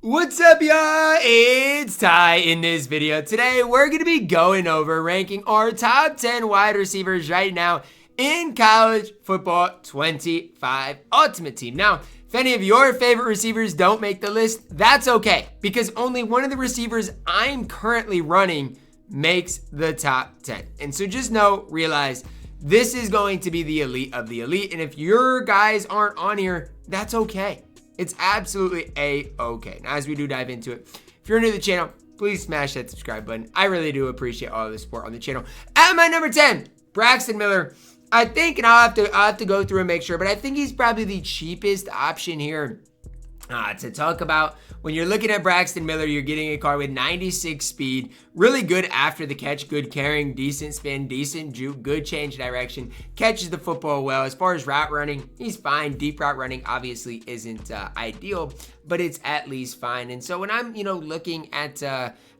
What's up, y'all? It's Ty. In this video today, we're going to be going over ranking our top 10 wide receivers right now in college football 25 Ultimate Team. Now, if any of your favorite receivers don't make the list, that's okay, because only one of the receivers I'm currently running makes the top 10. And so just realize this is going to be the elite of the elite. And if your guys aren't on here, that's okay. It's absolutely a-okay. Now, as we do dive into it, if you're new to the channel, please smash that subscribe button. I really do appreciate all the support on the channel. At my number 10, Braxton Miller. I think, and I'll have to go through and make sure, but I think he's probably the cheapest option here to talk about. When you're looking at Braxton Miller, you're getting a card with 96 speed, really good after the catch, good carrying, decent spin, decent juke, good change direction, catches the football well. As far as route running, he's fine. Deep route running obviously isn't ideal, but it's at least fine. And so when I'm, looking at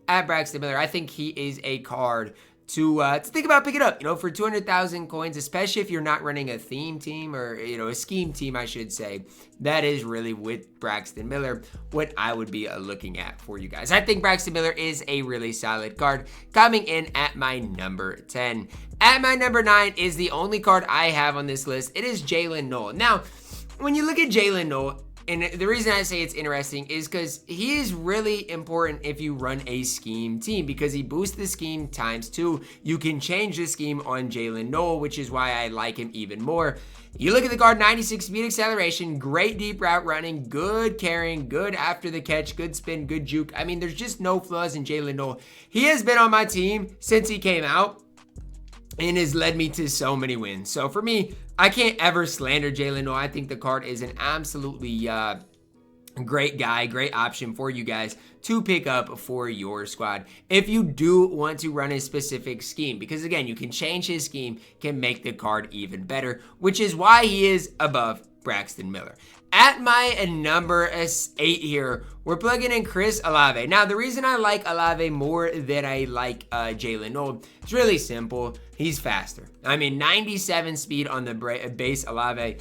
Braxton Miller, I think he is a card to think about picking up, for 200,000 coins, especially if you're not running a theme team or, a scheme team, I should say. That is really with Braxton Miller what I would be looking at for you guys. I think Braxton Miller is a really solid card coming in at my number 10. At my number 9 is the only card I have on this list. It is Jalen Noel. Now, when you look at Jalen Noel, and the reason I say it's interesting is because he is really important if you run a scheme team, because he boosts the scheme ×2. You can change the scheme on Jalen Noel, which is why I like him even more. You look at the card, 96 speed acceleration, great deep route running, good carrying, good after the catch, good spin, good juke. I mean, there's just no flaws in Jalen Noel. He has been on my team since he came out and has led me to so many wins. So for me, I can't ever slander Jalen Noel. I think the card is an absolutely great guy, great option for you guys to pick up for your squad if you do want to run a specific scheme, because again, you can change his scheme, can make the card even better, which is why he is above Braxton Miller. At my number 8 here, we're plugging in Chris Olave. Now, the reason I like Olave more than I like Jalen Noel, it's really simple. He's faster. I mean, 97 speed on the base Olave.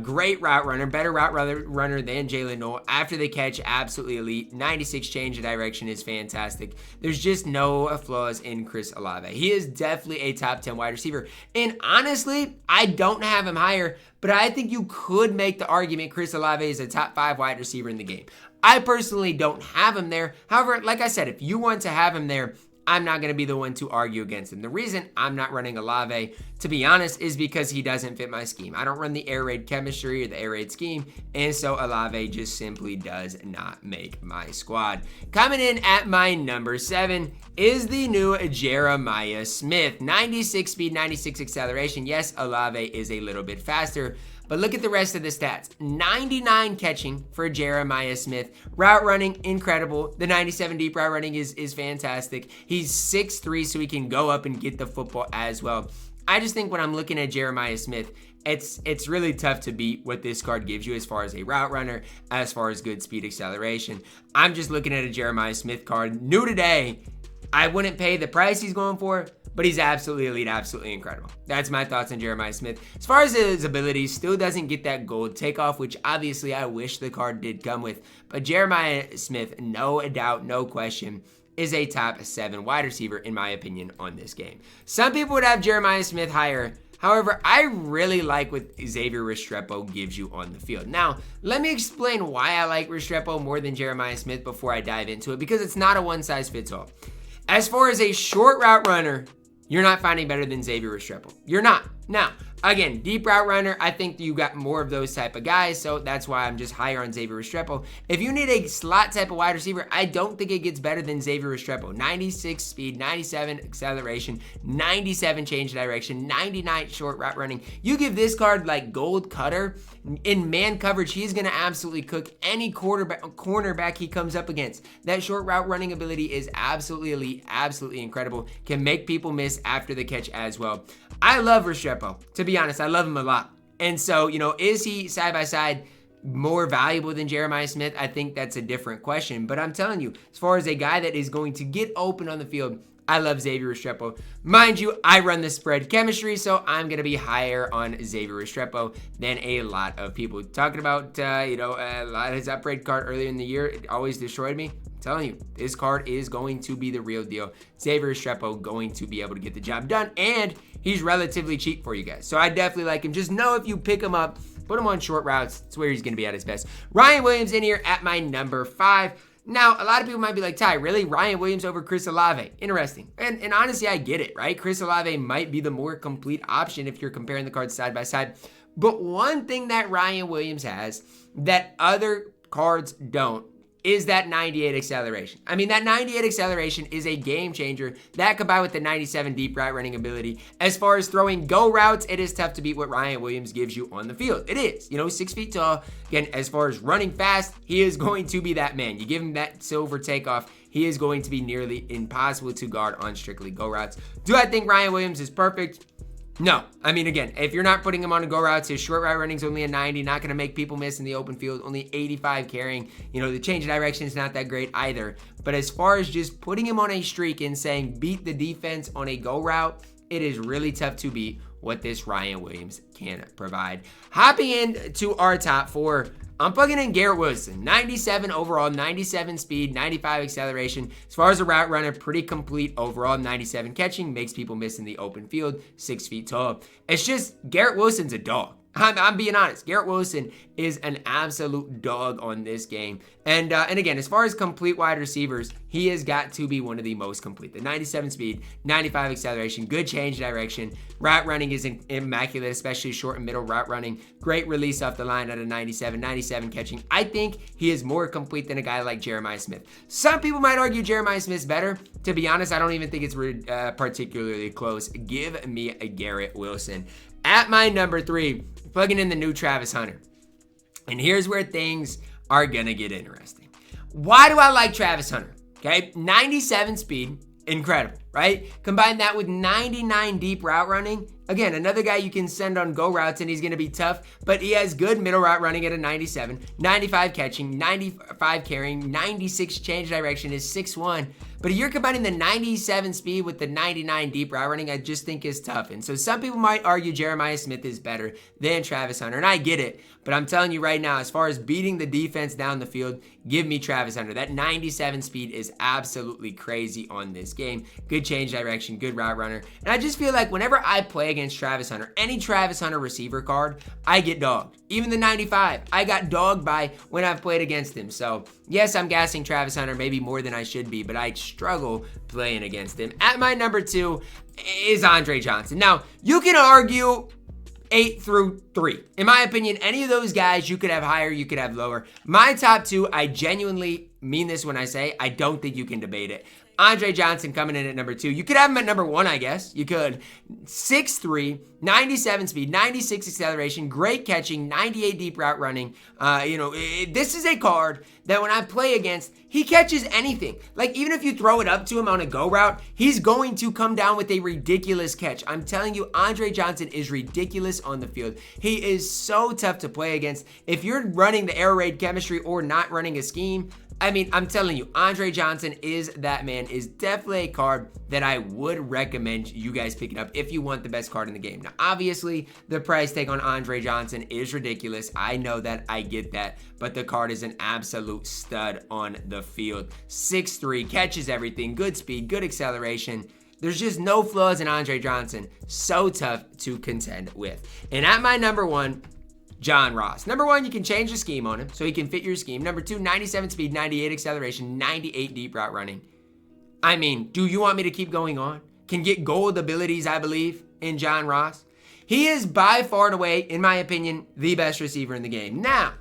Great route runner, better route runner than Jalen Noel. After the catch, absolutely elite. 96 change of direction is fantastic. There's just no flaws in Chris Olave. He is definitely a top 10 wide receiver. And honestly, I don't have him higher, but I think you could make the argument Chris Olave is a top 5 wide receiver in the game. I personally don't have him there. However, like I said, if you want to have him there, I'm not going to be the one to argue against him. The reason I'm not running Olave, to be honest, is because he doesn't fit my scheme. I don't run the air raid chemistry or the air raid scheme, and so Olave just simply does not make my squad. Coming in at my number 7 is the new Jeremiah Smith. 96 speed, 96 acceleration. Yes, Olave is a little bit faster, but look at the rest of the stats. 99 catching for Jeremiah Smith. Route running, incredible. The 97 deep route running is fantastic. He's 6'3", so he can go up and get the football as well. I just think when I'm looking at Jeremiah Smith, it's really tough to beat what this card gives you as far as a route runner, as far as good speed acceleration. I'm just looking at a Jeremiah Smith card. New today, I wouldn't pay the price he's going for, but he's absolutely elite, absolutely incredible. That's my thoughts on Jeremiah Smith. As far as his abilities, still doesn't get that gold takeoff, which obviously I wish the card did come with. But Jeremiah Smith, no doubt, no question, is a top 7 wide receiver, in my opinion, on this game. Some people would have Jeremiah Smith higher. However, I really like what Xavier Restrepo gives you on the field. Now, let me explain why I like Restrepo more than Jeremiah Smith before I dive into it, because it's not a one-size-fits-all. As far as a short route runner, you're not finding better than Xavier Restrepo. You're not. Now, again, deep route runner, I think you got more of those type of guys, so that's why I'm just higher on Xavier Restrepo. If you need a slot type of wide receiver, I don't think it gets better than Xavier Restrepo. 96 speed, 97 acceleration, 97 change direction, 99 short route running. You give this card like gold cutter, in man coverage, he's going to absolutely cook any cornerback he comes up against. That short route running ability is absolutely elite, absolutely incredible. Can make people miss after the catch as well. I love Restrepo. To be honest, I love him a lot. And so, is he side by side more valuable than Jeremiah Smith? I think that's a different question. But I'm telling you, as far as a guy that is going to get open on the field, I love Xavier Restrepo. Mind you, I run the spread chemistry, so I'm going to be higher on Xavier Restrepo than a lot of people. Talking about, a lot of his upgrade card earlier in the year, it always destroyed me. I'm telling you, this card is going to be the real deal. Xavier Restrepo going to be able to get the job done, and he's relatively cheap for you guys. So I definitely like him. Just know if you pick him up, put him on short routes, it's where he's going to be at his best. Ryan Williams in here at my number 5. Now, a lot of people might be like, Ty, really? Ryan Williams over Chris Olave? Interesting. And honestly, I get it, right? Chris Olave might be the more complete option if you're comparing the cards side by side. But one thing that Ryan Williams has that other cards don't is that 98 acceleration. I mean, that 98 acceleration is a game changer. That combined with the 97 deep route running ability. As far as throwing go routes, it is tough to beat what Ryan Williams gives you on the field. It is. 6 feet tall. Again, as far as running fast, he is going to be that man. You give him that silver takeoff, he is going to be nearly impossible to guard on strictly go routes. Do I think Ryan Williams is perfect? No. I mean, again, if you're not putting him on a go routes, his short route running is only a 90, not going to make people miss in the open field, only 85 carrying. The change of direction is not that great either. But as far as just putting him on a streak and saying beat the defense on a go route, it is really tough to beat what this Ryan Williams can provide. Hopping into our top 4, I'm plugging in Garrett Wilson. 97 overall, 97 speed, 95 acceleration. As far as a route runner, pretty complete overall. 97 catching, makes people miss in the open field, 6 feet tall. It's just Garrett Wilson's a dog. I'm being honest. Garrett Wilson is an absolute dog on this game. And again, as far as complete wide receivers, he has got to be one of the most complete. The 97 speed, 95 acceleration, good change direction. Route running is immaculate, especially short and middle route running. Great release off the line at a 97, 97 catching. I think he is more complete than a guy like Jeremiah Smith. Some people might argue Jeremiah Smith's better. To be honest, I don't even think it's particularly close. Give me a Garrett Wilson. At my number 3, plugging in the new Travis Hunter. And here's where things are going to get interesting. Why do I like Travis Hunter? Okay, 97 speed, incredible, right? Combine that with 99 deep route running. Again, another guy you can send on go routes and he's going to be tough, but he has good middle route running at a 97, 95 catching, 95 carrying, 96 change direction is 6'1". But if you're combining the 97 speed with the 99 deep route running, I just think is tough. And so some people might argue Jeremiah Smith is better than Travis Hunter, and I get it. But I'm telling you right now, as far as beating the defense down the field, give me Travis Hunter. That 97 speed is absolutely crazy on this game. Good change direction, good route runner. And I just feel like whenever I play against Travis Hunter, any Travis Hunter receiver card, I get dogged. Even the 95, I got dogged by when I've played against him. So yes, I'm gassing Travis Hunter maybe more than I should be, but I struggle playing against him. At my number 2 is Andre Johnson. Now, you can argue 8 through 3. In my opinion, any of those guys, you could have higher, you could have lower. My top 2, I genuinely mean this when I say I don't think you can debate it. Andre Johnson coming in at number 2. You could have him at number 1, I guess. You could. 6'3", 97 speed, 96 acceleration, great catching, 98 deep route running. This is a card that when I play against, he catches anything. Like, even if you throw it up to him on a go route, he's going to come down with a ridiculous catch. I'm telling you, Andre Johnson is ridiculous on the field. He is so tough to play against. If you're running the air raid chemistry or not running a scheme, I mean, I'm telling you, Andre Johnson is that man, is definitely a card that I would recommend you guys picking up if you want the best card in the game. Now, obviously, the price tag on Andre Johnson is ridiculous. I know that, I get that, but the card is an absolute stud on the field. 6'3", catches everything, good speed, good acceleration. There's just no flaws in Andre Johnson. So tough to contend with. And at my number 1, John Ross. Number 1, you can change the scheme on him so he can fit your scheme. Number 2, 97 speed, 98 acceleration, 98 deep route running. I mean, do you want me to keep going on? Can get gold abilities, I believe, in John Ross. He is by far and away, in my opinion, the best receiver in the game. Now,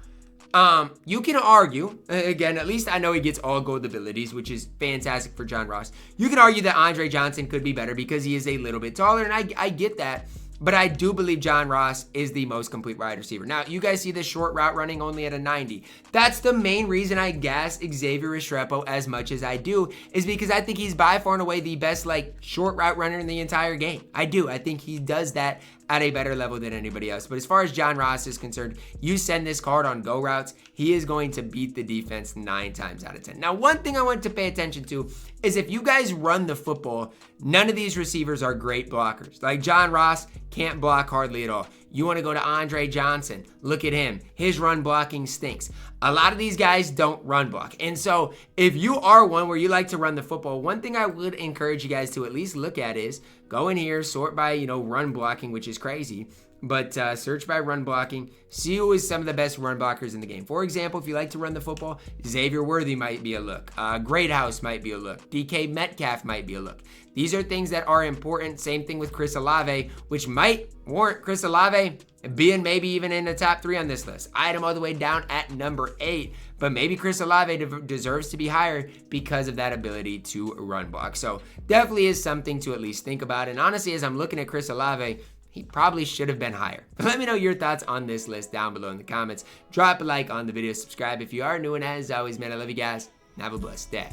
you can argue, again, at least I know he gets all gold abilities, which is fantastic for John Ross. You can argue that Andre Johnson could be better because he is a little bit taller, and I get that. But I do believe John Ross is the most complete wide receiver. Now, you guys see the short route running only at a 90. That's the main reason I gas Xavier Restrepo as much as I do, is because I think he's by far and away the best, short route runner in the entire game. I do. I think he does that at a better level than anybody else. But as far as John Ross is concerned, you send this card on go routes, he is going to beat the defense 9 times out of 10. Now, one thing I want to pay attention to is if you guys run the football, none of these receivers are great blockers. Like John Ross can't block hardly at all. You want to go to Andre Johnson. Look at him. His run blocking stinks. A lot of these guys don't run block. And so if you are one where you like to run the football, one thing I would encourage you guys to at least look at is go in here, sort by, run blocking, which is crazy. But search by run blocking, see who is some of the best run blockers in the game. For example, if you like to run the football, Xavier Worthy might be a look. Great House might be a look. DK Metcalf might be a look. These are things that are important. Same thing with Chris Olave, which might warrant Chris Olave being maybe even in the top 3 on this list. I had him all the way down at number 8, but maybe Chris Olave deserves to be higher because of that ability to run block. So definitely is something to at least think about. And honestly, as I'm looking at Chris Olave, he probably should have been higher. But let me know your thoughts on this list down below in the comments. Drop a like on the video, subscribe if you are new, and as always, man, I love you guys, and have a blessed day.